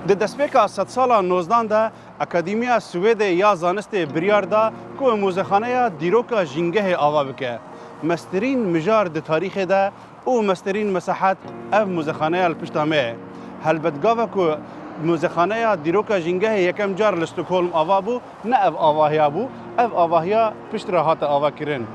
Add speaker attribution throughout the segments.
Speaker 1: د دەستپێکا سەد ساڵا نۆزدان de Akademiya Swêdê ya Zanistê biryar da ku mûzexaneya dîroka jîngehê ava bike. Mesterîn mijar di tarîxê de û mesterîn mesahet ev mûzexaneya li pişta me ye. Helbetgava ku mûzexaneya dîroka jîngehê yekem car li Stockholm ava bû, ne ev avahiya bû, ev avahiya pişt re hate avakirin.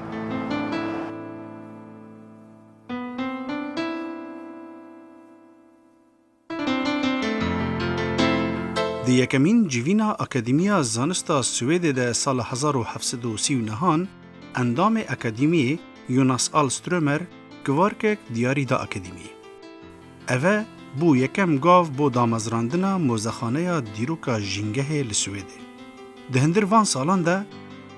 Speaker 1: Di yekemîn civîna Akademiya Zanista Swêdê de sala 1739 endamê Akademiyê Jonas Alströmer kivarkek diyarî da Akademiyê. Ev e bû yekem gav bo damezrandina mûzexaneya dîroka jîngehê li Swêdê. Di hindir van salan de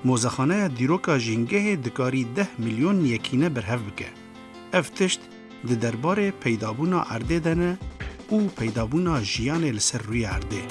Speaker 1: mûzexaneya dîroka jîngehê dikarî 10 milyon yekîne berhev bike. Ev tişt di derbarê peydabûna erdê de ne û peydabûna jiyanê li ser rûyê erdê.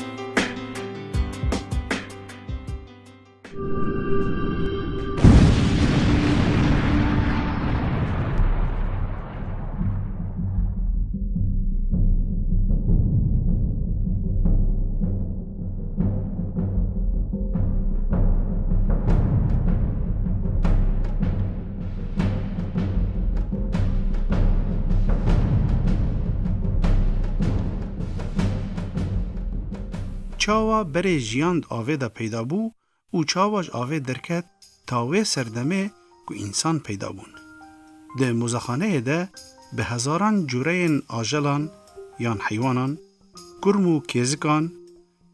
Speaker 1: Çawa berê jiyan avê de peyda bû û çawa ji avê derket ta wê serdemê ku însan peyda bûn. Di mûzexaneyê de bi hezaran cureyên ajelan yan heywanan, kurm û kêzikan,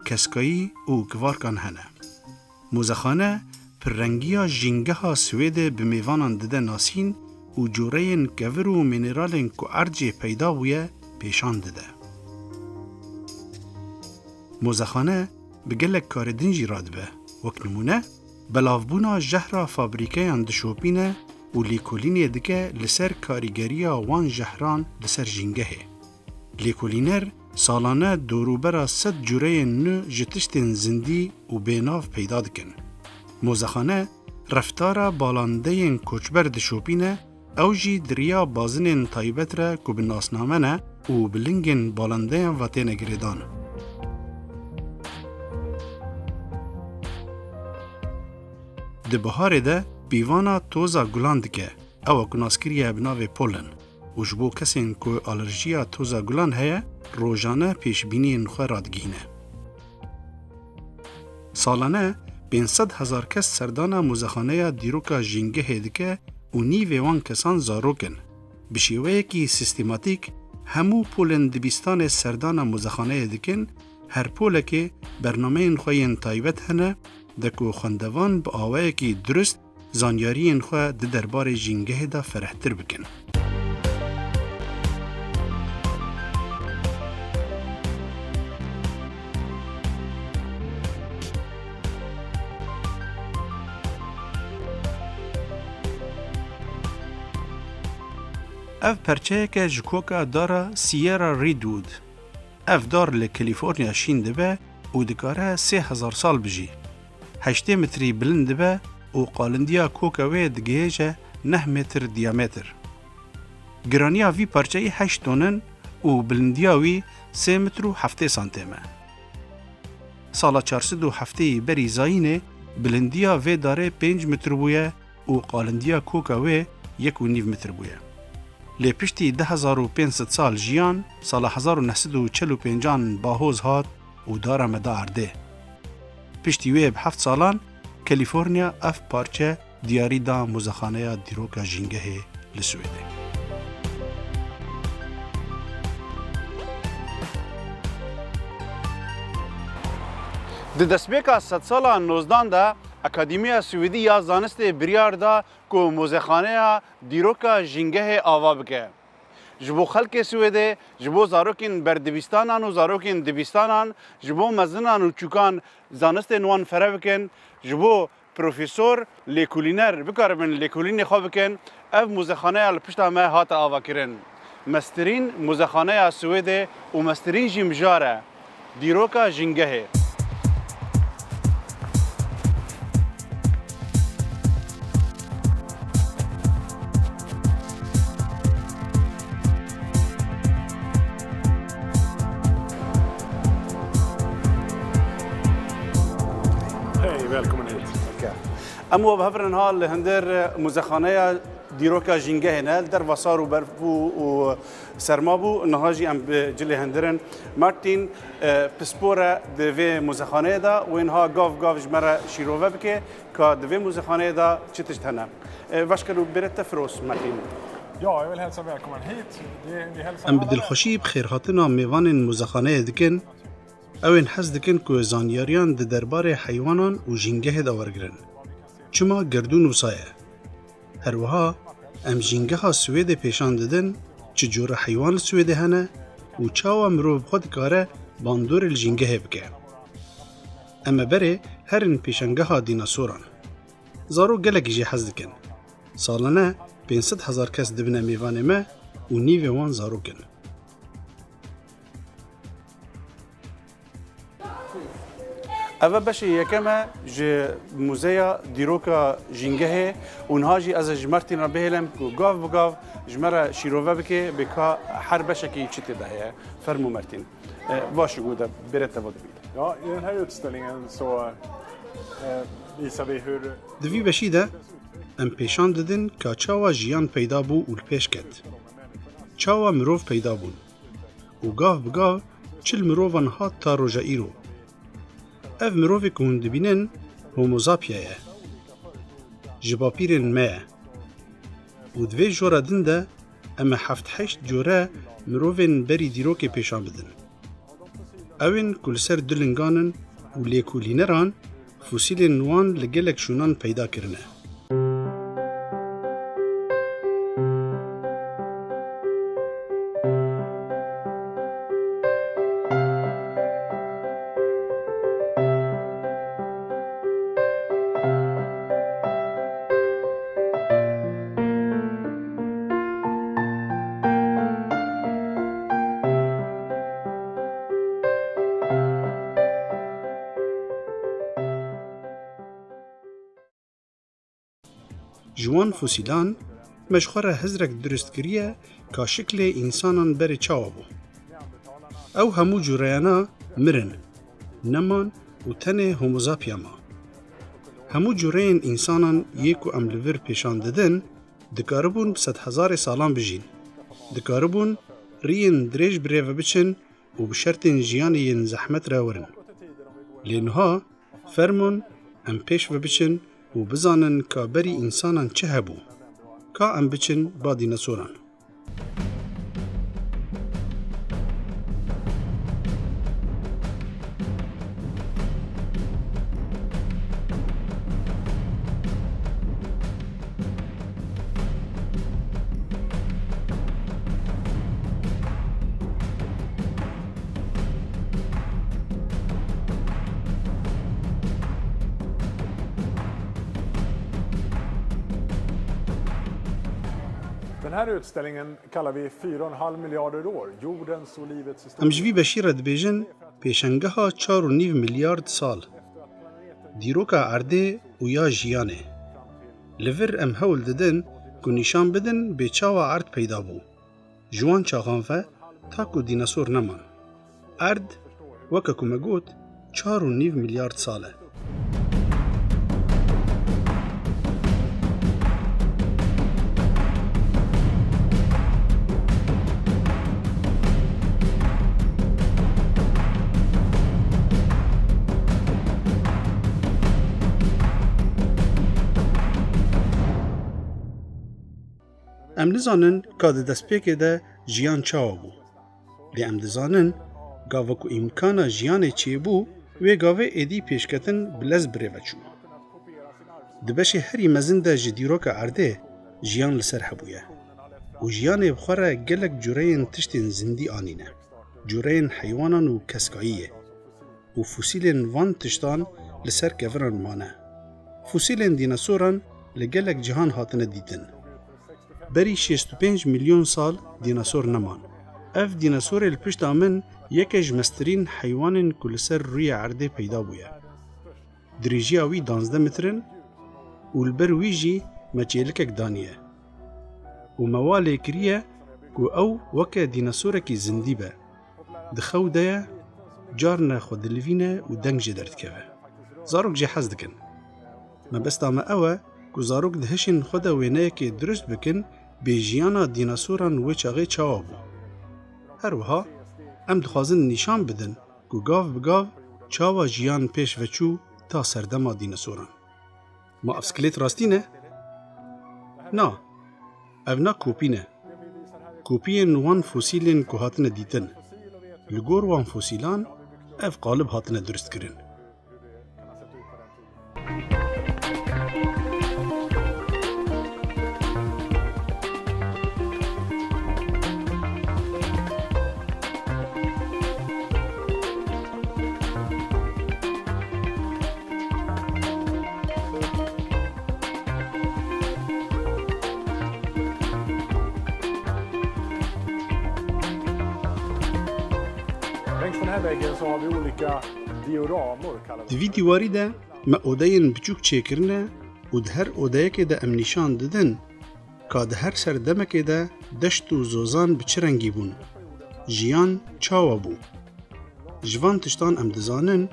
Speaker 1: keskayî û kivarkan hene. Mûzexane pirrengiya jîngeha Swêdê bi mêvanan dide nasîn û cureyên kevir û mineralên ku ercê peyda bûye pêşan dide. Mûzexane bi gelek karedin jî radibe. Wek nimûne, belavbûna jehra fabrîkeyan dişopîne û lêkolînê dike li ser karîgeriya wan jehran li ser jîngehê. Lêkolîner salane dorûbera 100 cureyên nû ji tiştên zindî û bênav peyda dikin. Mûzexane reftara balandeyên koçber dişopîne, ew jî diriya bazinên taybet re ku bi nasname ne û bi lingên balandeyan ve têne girêdan. Di biharê de pîvana toza gulan dike, ew ku naskiriye bi navê polen û ji bo kesên ku alerjiya toza gulan heye, rojane pêşbîniyên xwe radigihîne. Salane 500,000 kes serdana mûzexaneya dîroka jîngehê dike û nîvê wan kesan zarok in. Bi şêweyekî sistîmatîk hemû polên dibistanê serdana mûzexaneyê dikin, her polekê bernameyên xwe yên taybet hene de ku xwendevan bi awayekî durist zanyariyên xwe di derbarê jîngehê de ferehtir bikin. Ev perçeyeke ji koka dara Sierra Redwood. Ev dar li Kaliforniya şîn dibe û dikare 3000 sal bijî. 8 metrî bilind dibe û qalindiya koka wê digihêje 9 metr diametr. Giraniya vî parçeyê 8 tonin û bilindiya wî 3 metr û 7 santême. Sala 407 berî zayînê bilindiya vê darê 5 metr bûye û qalindiya koka wê 1.5 metr bûye. Lê piştî 10,500 sal jiyan, sala 1945 bahoz hat û dara me da erdê. Piştî wê bi 7 salan, Kaliforniya ev parçe diyarî da mûzexaneya dîroka jîngehê li Swêdê. Di destpêka sed sala nozdan de Akademiya Swêdî ya Zanistê biryar da ku mûzexaneya dîroka jîngehê ava bike. Ji bo xelkê Swêdê, ji bo zarokên berdibîstanan û zarokên dibîstanan, ji bo mezinan û çûkan zanistên wan fere bikin, ji bo profesor lêkolîner bikaribin lêkolînê xwe bikin, ev mûzexaneya li pişta me hate avakirin. Mesterîn mûzexaneya Swêdê û mesterîn jî mijar e dîroka jîngehê. اما بهفرن ها لهندر مزخانه دیروکا جینگه نه در وسار و برفو و سرمابو نهاجی ام جلی هندرن مارتین پسپورا دوی مزخانه دا و اینها گاف جمره شیروه بکه که دوی مزخانه دا چتش تنه واشکلو برت فروس مارتین.
Speaker 2: Ja, jag vill hälsa välkommen hit. Vi hälsar
Speaker 1: ام بدلخوشی بخیر هاتنا میوان مزخانه دکن اوین حز دکن که زانیاریان ده دربار حیوانان و جینگه دا ورگرن چما گردون و سایه هر وها ام جینگه ها سویده پیشان دادن چه جور حیوان سویده هنه و چاوا مروب خود کاره باندور الجینگه بکه اما بره هرن پیشنگه ها دیناسوران زارو گلک جی حز دکن سالانه 500,000 کس دبنه میوان ما و نیو وان زارو کن اوه بشه یکمه جه موزه دیروکا جینگه اونها جی از جمرتین را بهلم که گاف بگاف جمره شیروه بکه بکا هر بشه که چی تده فرمو مرتین varsågoda, berätta vad du vill.
Speaker 2: Ja, i den här utställningen så visar vi hur
Speaker 1: دوی بشیده ام پیشان دادن که چاوا جیان پیدا بو و پیش کد چاوا مروف پیدا بون و گاف بگاف چل مروفان هات تا روژا ایرو اف مروفی که هون دبینن هوموزاپیه جبا پیرن مه و دوی جورا دنده اما 7-8 جوره مروفین بری دیروک پیشان بدن اوین کل سر دلنگانن و لیکولینران فوسیل نوان لگلک شونان پیدا کرنه جوان فوسیلان مشخوره هزرک درست کریه که شکل انسانان بر چاوا بو او همو جوریانا مرن نمان و تنه هوموزاپیا ما همو جورین انسانان یکو املور پیشان دادن دکاربون 100,000 سالان بجین دکاربون رین دریج بریو بچن و بشرطن جیانی زحمت راورن لینها فرمون ام پیش و بچن و بزانن که بری انسانان چه هبو که ام بچن با دیناسوران
Speaker 2: Den här utställningen kallar vi 4,5 miljarder år, jordens och livets historia.
Speaker 1: ام جوی بشیره دبیجن پیشنگه ها 4.5 میلیارد سال دیروکا عرده و یا جیانه لور ام هول ددن که نشان بدن به چاوا عرد پیدا بو جوان چاقانفه تا که دیناسور نمان عرد وکا که مگوت 4.5 میلیارد ساله ام نزانن که ده دستپیک ده جیان چاوا بو لی ام دزانن گاوه که امکان جیان چی بو و گاوه ایدی پیشکتن بلز بره وچو دبشه هری مزن ده جدیروک عرده جیان لسر هبویه و جیان بخوره گلک جورین تشتین زندی آنینه جورین حیوانان و کسکاییه و فوسیلین وان تشتان لسر کوران مانه فوسیلین دیناسوران لگلک جهان هاتنه دیدن بری 65 میلیون سال دیناسور نمان. اف دیناسور الپشت آمن یکیش مسترین حیوان کلسر روی عرده پیدا بویه. دریجی آوی 12 مترن و البر ویجی مچیلکک دانیه. و موالی کریه که او وکه دیناسورکی زندی به. دخو ده جارنا خود دلوینه و دنگ جدرد که. زاروک جه حز دکن. مەبەستا me ew e ku zarok dihişin xwe de wêneyekê durist bikin bê jiyana dînasoran wê çaxê çawa bû. Her wiha em dixwazin nîşan bidin ku gav bi gav çawa jiyan pêş veçû ta serdema dînasoran. Ma ev skelêt rastî ne? Na, ev na kopî ne. Kopiyên wan fosîlên ku hatine dîtin. Li gor wan fosîlan ev qalib hatine duristkirin.
Speaker 2: Längs den här väggen så har vi olika dioramor kallar vi.
Speaker 1: Di vî dîwarî de me odeyên biçûk çêkirine û di her odeyekê de em nîşan didin ka di her serdemekê de deşt û zozan bi çi rengî bûn. Jiyan çawa bû. Ji van tiştan em dizanin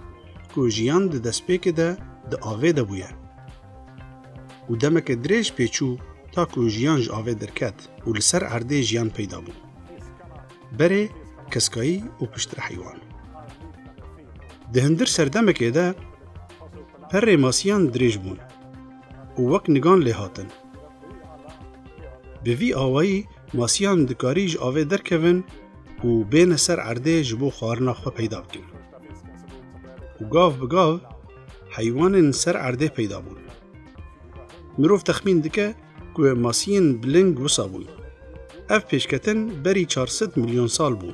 Speaker 1: ku jiyan di destpêkê de di avê de bûye. û demeke dirêj pêçû ta ku jiyan ji avê derket û li ser erdê jiyan peyda bû. Berê, keskayî û piştre heywan. Di hindir serdemekê de perê masiyan dirêj bûn û wek nigan lê hatin. Bi vî awayî masiyan dikarî ji avê derkevin û bêne ser erdê ji bo xwarina xwe peyda bikin. û gav bi gav heywanên ser erdê peyda bûn. Mirov texmîn dike ku masiyên biling wisa bûn. Ev pêşketin berî 400 milyon sal bû.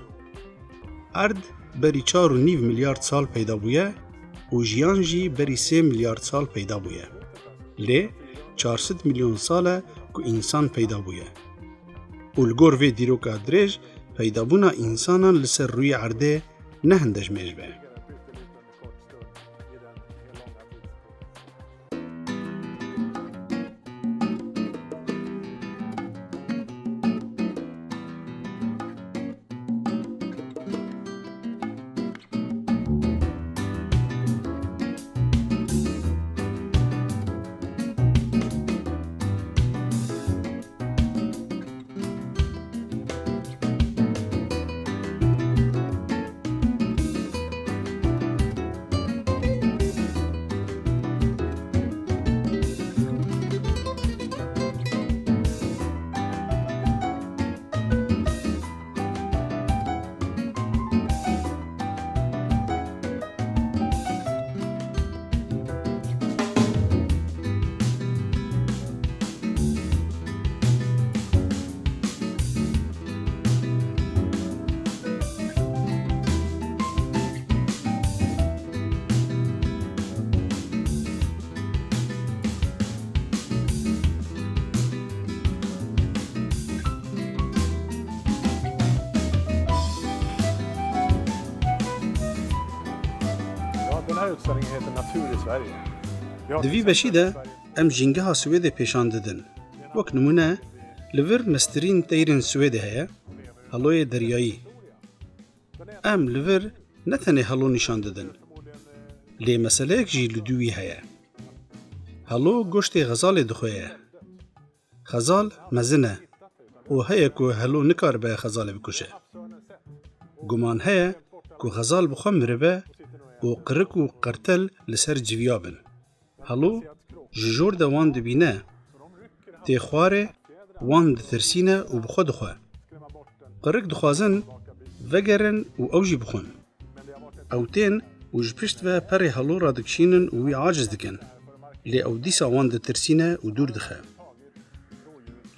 Speaker 1: Erd berî 4.5 milyard sal peyda bûye û jiyan jî berî 3 milyard sal peyda bûye. Lê 400 milyon sal e ku însan peyda bûye. û li gor vê dîroka dirêj peydabûna însanan li ser rûyê erdê ne hinde ji mêj be.
Speaker 2: Den här utställningen heter Natur i Sverige.
Speaker 1: Di vî beşî de em jîngeha Swêdê pêşan didin. Wek nimûne li vir mestirîn teyrên Swêdê heye, heloyê deryayî. Em li vir ne tenê helo nîşan didin. Lê meseleyek jî li dû wî heye. Helo goştê xezalê dixwe ye. Xezal mezin e û heye ku helo nikaribe xezalê bikuşe. Guman heye ku xezal bi xwe miribe û qirik û qertel li ser civiya bin. Helo ji jor de wan dibîne, tê xwarê wan ditirsîne û bi xwe dixwe. Qirik dixwazin vegerin û ew jî bixwin. Ew tên û ji pişt ve perê helo radikişînin û wî aciz dikin. Lê ew dîsa wan ditirsîne û dûr dixe.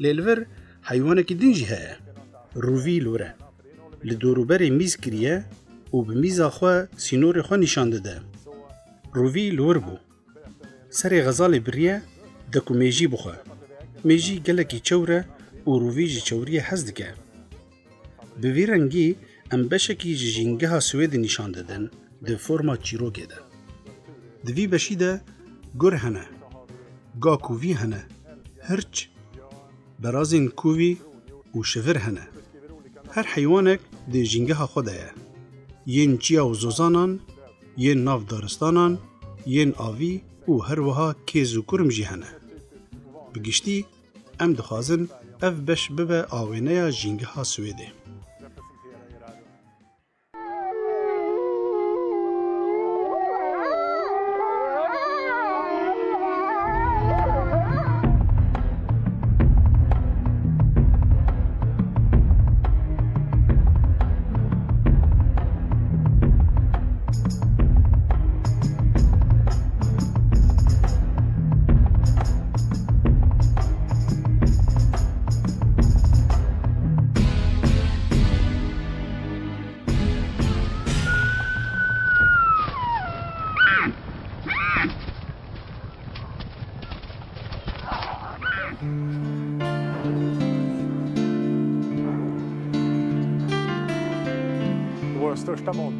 Speaker 1: Lê li vir heywanekî din jî heye. Rûvî li wir e. Li dûroberê mîz kiriye û bi mîza xwe sînorê xwe nîşan dide. Rûvî li wir bû. Serê xezalê biriye de ku mêjî bixwe. Mêjî gelekî çewr e û rûvî ji çewriyê hez dike. Bi vî rengî em beşekî ji jîngeha Swêdê nîşan didin di forma çîrokê de. Di vî beşî de gur hene, ga kûvî hene, hirç, berazên kûvî û şivir hene. Her heywanek di jîngeha xwe de ye. Yên çiya û zozanan, yên nav daristanan, yên avî و هروها کیز و کرم جی هنه. بگشتی ام دخوازن اف بش ببه آوینه جینگه ها سویده.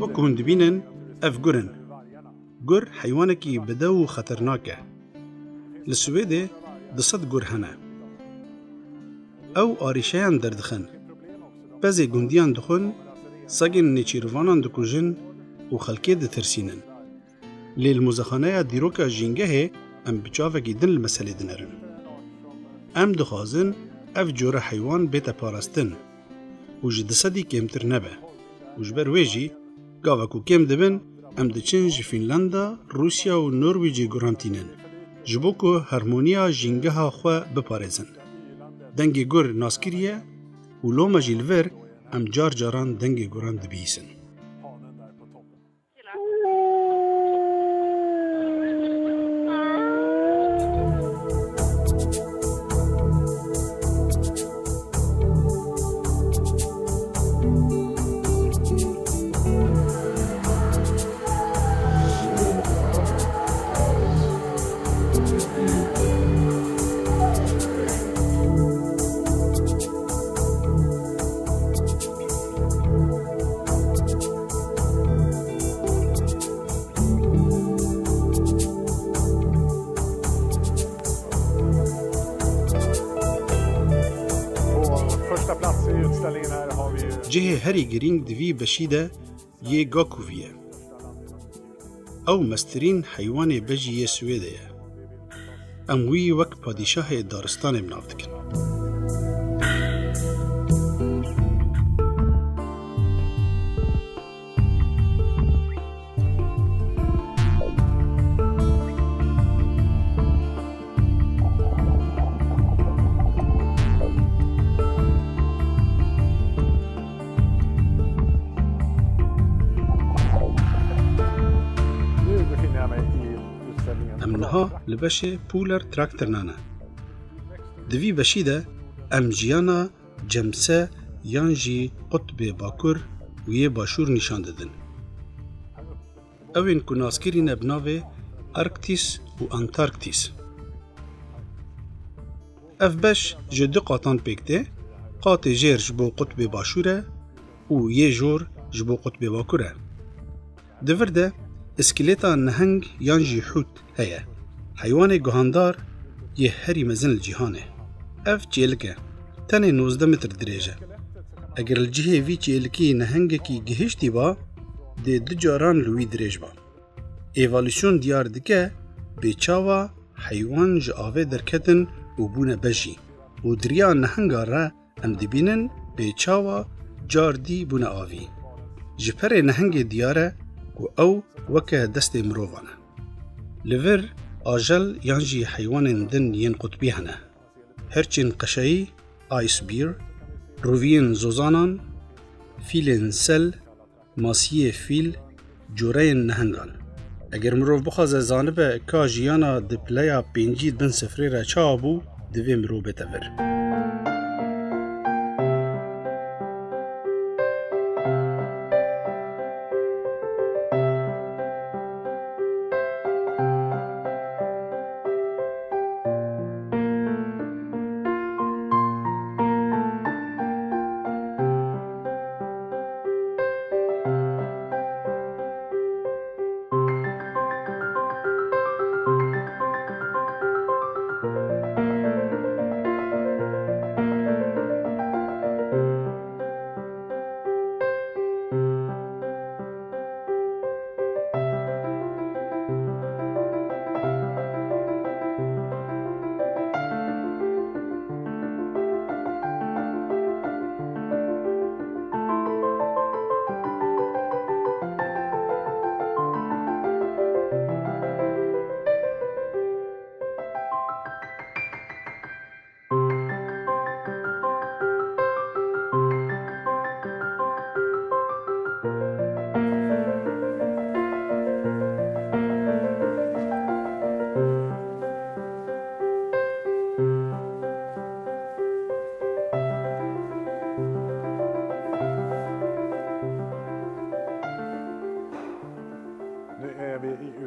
Speaker 1: وکو هند بینن اف گرن. گر حیوانکی بده و خطرناکه. لسویده 200 گر هنه. او آریشهان دردخن. بزی گندیان دخون سگن نیچیروانان دکوژن و خلکه دترسینن. لیل مزخانه دیروکا جینگه ام بچاوکی دن المسئله دنرن. ام دخوازن اف جور حیوان بیتا پارستن و جدسدی کمتر نبه. وجبر ویجی گاوکو کم دبن ام دچن جی فینلندا، روسیا و نرویجی گرانتینن. جبوکو هرمونیا جینگه ها خواه بپارزن. دنگی گر ناسکریه و لوما جیلور ام جار جاران دنگی گران دبیسن. جه هری گرینگ دوی بشیده یه گاکوویه. او مسترین حیوان بجی یه سویده یه. اموی وک پادیشاه دارستان منافت کن. امنها لبشه پولر تراکتر نانه. دوی بشیده ام جیانا جمسه یانجی قطب باکور و یه باشور نشان دادن. اوین کناسکری نبناوه ارکتیس و انتارکتیس. اف بش جدو قاطان پیکته، قاط جیر جبو قطب باشوره و یه جور جبو قطب باکوره. دورده اسکلیتا نهنگ یانجی حوت هیه. حیوان گهاندار یه هری مزن الجیهانه. اف چیلکه تنه 19 متر دریجه. اگر الجیه وی چیلکی نهنگه کی گهشتی با ده دجاران لوی دریج با. ایوالوشون دیار دکه بیچاوا حیوان جاوه درکتن و بونه بجی و دریا نهنگا را ام دبینن بیچاوا جاردی بونه آوی. جپر نهنگ دیاره و او وکه دست مروفانه. لور آجل یانجی حیوان دن ین قطبی هنه. هرچین قشایی، آیس بیر، رووین زوزانان، فیلن سل، ماسیه فیل، جوره نهنگان. اگر مروف بخواز زانبه که جیانا دپلیا پینجید بن سفری را چابو دوی مرو بتور.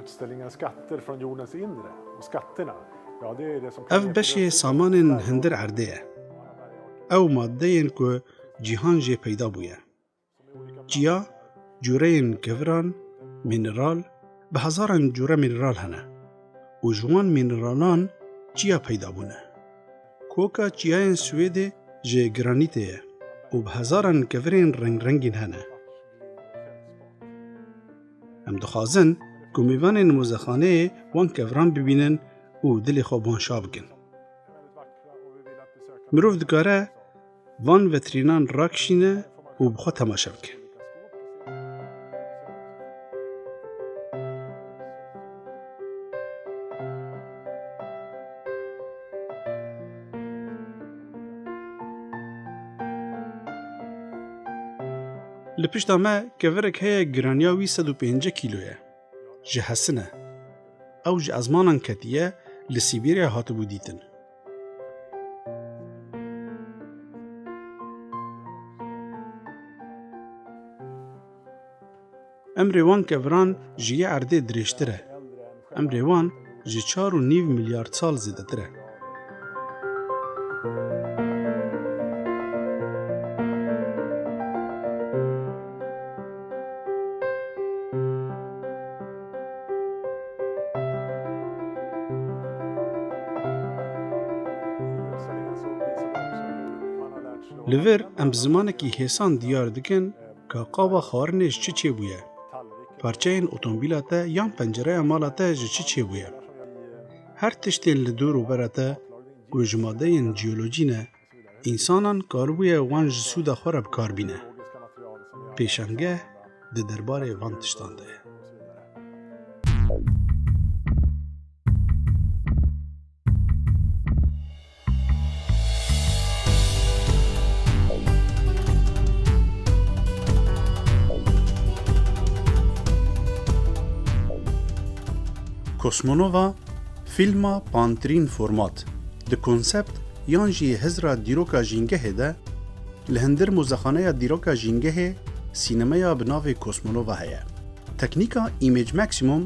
Speaker 2: utställningen Skatter från jordens inre. Och skatterna, ja, det är det som...
Speaker 1: اف بشی سامان هندر عرده او ماده کو جهان جه پیدا بویه جیا جوره کفران مینرال به هزاران جوره مینرال هنه و جوان مینرالان جیا پیدا بونه کوکا جیاین سویده جه گرانیته و به هزاران کفرین رنگ رنگین هنه هم دخوازن که میوان موزخانه وان کفران ببینن و دل خوابان شا بکن. مروف دکاره وان وترینان راکشینه و بخوا تماشا بکن. لپشت آمه کورک هیا گرانیاوی 105 کیلویه. جه حسنه. او جه ازمانان کتیه لسیبیریا هاتو بودیتن. امریوان کوران جیه عرده درشتره. امریوان جه 4.5 میلیارد سال زیده تره. لور ام زمانکی حسان دیار دکن که قابا خارنش چی بویه. پارچه این اتومبیلاته یا پنجره مالاته چی بویه. هر تشتین لدور و براته گوجماده این جیولوژی نه انسانان کاربویه وان جسودا خورب کار بینه. پیشنگه ده دربار وان تشتانده. کوسمونووا فیلما پانترین فرمات ده کنسپت یان جی هزرا دیروکا جینگه ده لهندر موزخانه دیروکا جینگه سینمایا بناو کوسمونووا هیا تکنیکا ایمیج مکسیموم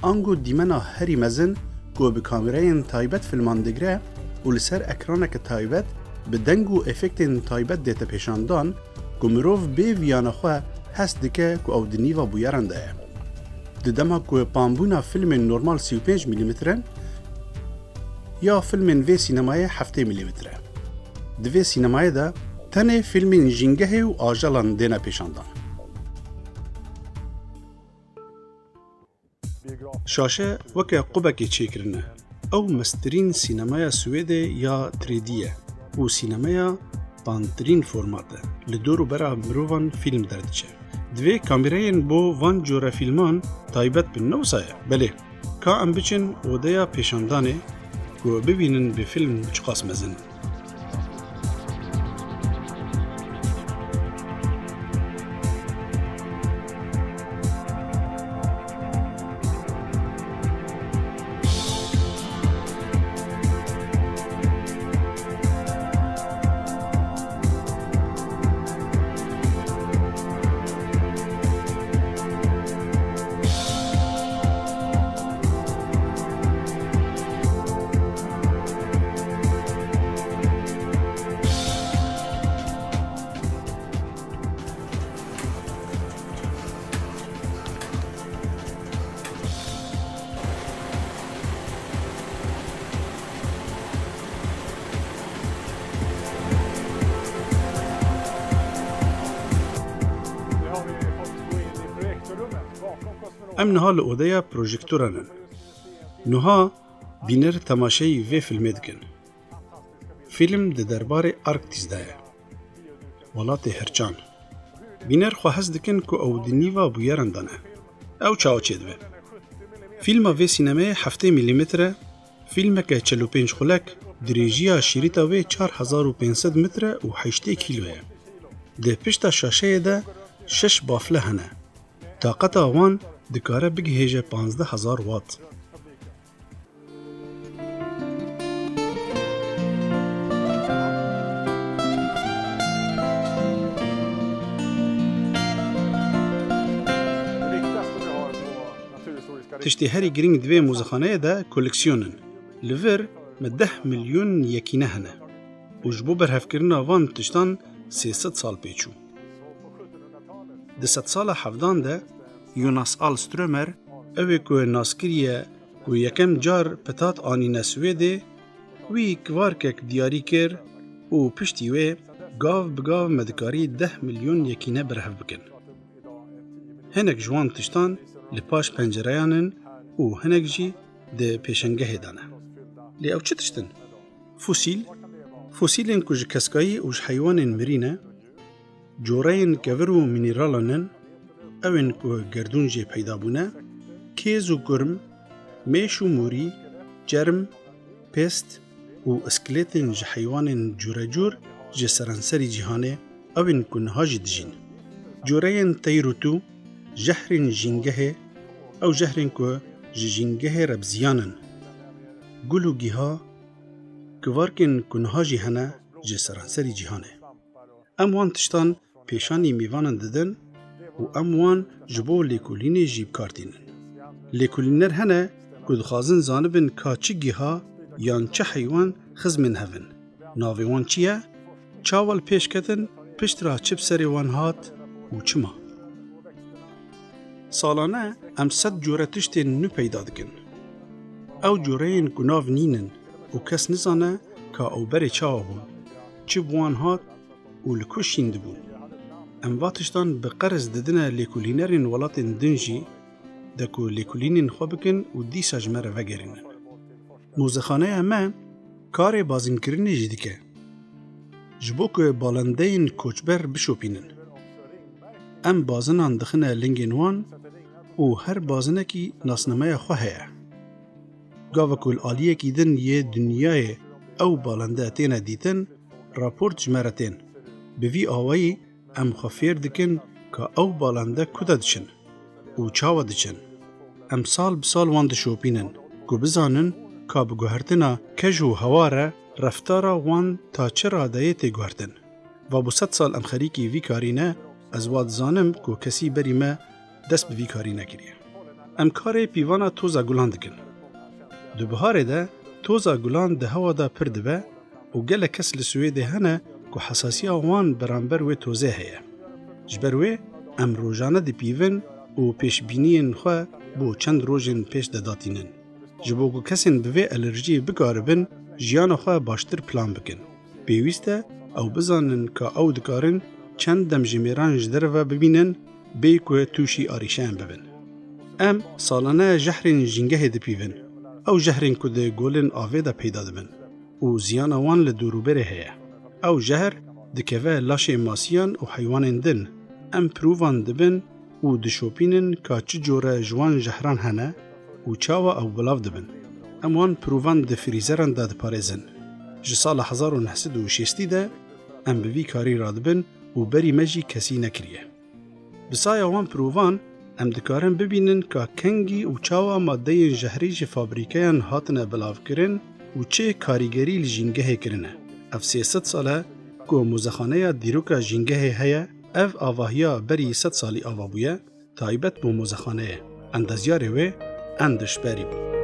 Speaker 1: آنگو دیمنا هری مزن گو به کامرین تایبت فیلمان دگره و لسر اکرانک تایبت به دنگو افکتین تایبت دیتا پیشاندان گو مروف به ویانخواه هست دکه گو او دنیوا بویرنده دما کو پامبونا فیلم نورمال 35 میلیمتر یا فیلم وی سینمای 7 میلیمتر دوی سینمای دا تنه فیلم جینگه و آجالان دینا پیشاندان شاشه وکه قبکی چیکرنه او مسترین سینمای سویده یا 3Dیه و سینمای پانترین فرماته لدورو برا مروان فیلم دردچه دوی کامیرین بو وان جوره فیلمان تایبت به نوسایه بله که ام بچن ودیا پیشاندانه که ببینن به فیلم چقاس مزن ام نها لعودیا پروژکتورانن نها بینر تماشای وی فیلم دکن فیلم ده دربار ارکتیز دایه ولات هرچان بینر خواهز دکن که او دنیوا بویرندانه او چاو چید به فیلم وی سینمای 7 میلیمتر فیلم که 45 خلک دریجیا شریطا وی 4500 متر و 8 کیلوه ده پشت شاشه ده 6 بافله هنه طاقت آوان دکاره بگهیجه 15000 وات تشتی هری گرینگ دوی موزخانه ده کولکسیونن. لور مده میلیون یکینه هنه. و جبو برهفکرنا وان تشتان 300 سال پیچو. ده 100 سال حفدان ده یوناس آلسترومر اوی که ناسکریه که یکم جار پتات آنی نسویده وی کوارکک دیاری کر و پشتی وی گاو بگاو مدکاری 10 میلیون یکینه برهف بکن. هنک جوان تشتان لپاش پنجرهانن و هنک جی ده پیشنگه دانه. لی او چه تشتن؟ فوسیلین کج کسکایی و حیوان مرینه، جورین کور و مینرالانن، اوین که گردون جی پیدا بونه، کیز و گرم، میش و موری، جرم، پست و اسکلیتن جی حیوان جور جی سرانسری جهانه اوین که نهاجی دجین. جورین تیروتو، جهرین جنگه او جهرین که جنگه ربزیانن. گلو گیها کوارکن کنهاجی هنه جه سرانسری جهانه. اموان تشتان پیشانی میوانن ددن و اموان جبو لیکولینی جیب کارتینن. لیکولینر هنه که دخوازن زانبن که چه گیها یان چه حیوان خزمن هفن. ناوی وان چیه؟ چاول پیش کتن پشت را چپ سری وان هات و چما. سالانه ام 100 جوره تشتین نو پیدا دکن. او جورین که ناو نینن و کس نزانه که او بری چاوا بون. چه بوان هات و لکوشین دبون. ام واتشتان به قرز ددنه لیکولینرین ولاتین دنجی دکو لیکولینین خواه بکن و دیسا جمره وگرینن. موزخانه اما کار بازم کرنی جدیکه. جبو که بالنده کوچبر بشوپینن. ام بازنان دخنه لنگین وان و هر بازنه کی ناسنمه خواه هیا. گاوکول آلیه کی دن یه دنیای او بالنده تینا دیتن راپورت جمرتین. به وی آوایی ام خفیر دکن که او بالنده کده دچن و چاوا دچن. ام سال بسال وان دشوپینن که بزانن که بگوهرتنا کجو هواره رفتارا وان تا چه رادایه تی گوهرتن. و با 100 سال ام خریکی وی کارینه از واد زانم که کسی بری ما دست به وی کاری نکریه. ام کار پیوانا توزا گلان دکن. دو بهاره ده توزا گلان ده هوا ده پرده به و گل کس لسوی ده هنه که حساسی آوان برانبر و توزه هیه. جبروی ام روزانه ده پیون و پیش بینین خواه بو چند روزین پیش داداتینن. جبو که کسین به الرژی بگاربن جیان خواه باشتر پلان بکن. بیویسته او بزانن که او دکارن چند دم جمیران جدر و ببینن بی که توشی آریشان ببین. ام سالانه جهرین جنگه ده پیون. او جهرین که ده گولن آوه ده پیدا دبن. و زیان وان لدوروبره هیا. او جهر دکوه لاش ماسیان و حیوان دن. ام پرووان دبن و دشوپینن که چه جوره جوان جهران هنه و چاوا او بلاف دبن. ام وان پرووان ده فریزران ده پارزن. جسال 1960 ده ام بوی کاری را دبن و بری مجی کسی نکریه. بسای وان پرووان ام دکارن ببینن که کنگی و چاوا ماده جهری جه فابریکیان هاتنه بلاف کرن و چه کاریگری لجینگه کرنه. اف 300 ساله که موزخانه دیروکا جینگه هیا اف آواهیا بری 100 سالی آوا بویه تایبت بو موزخانه اندازیاره و اندش بری بو.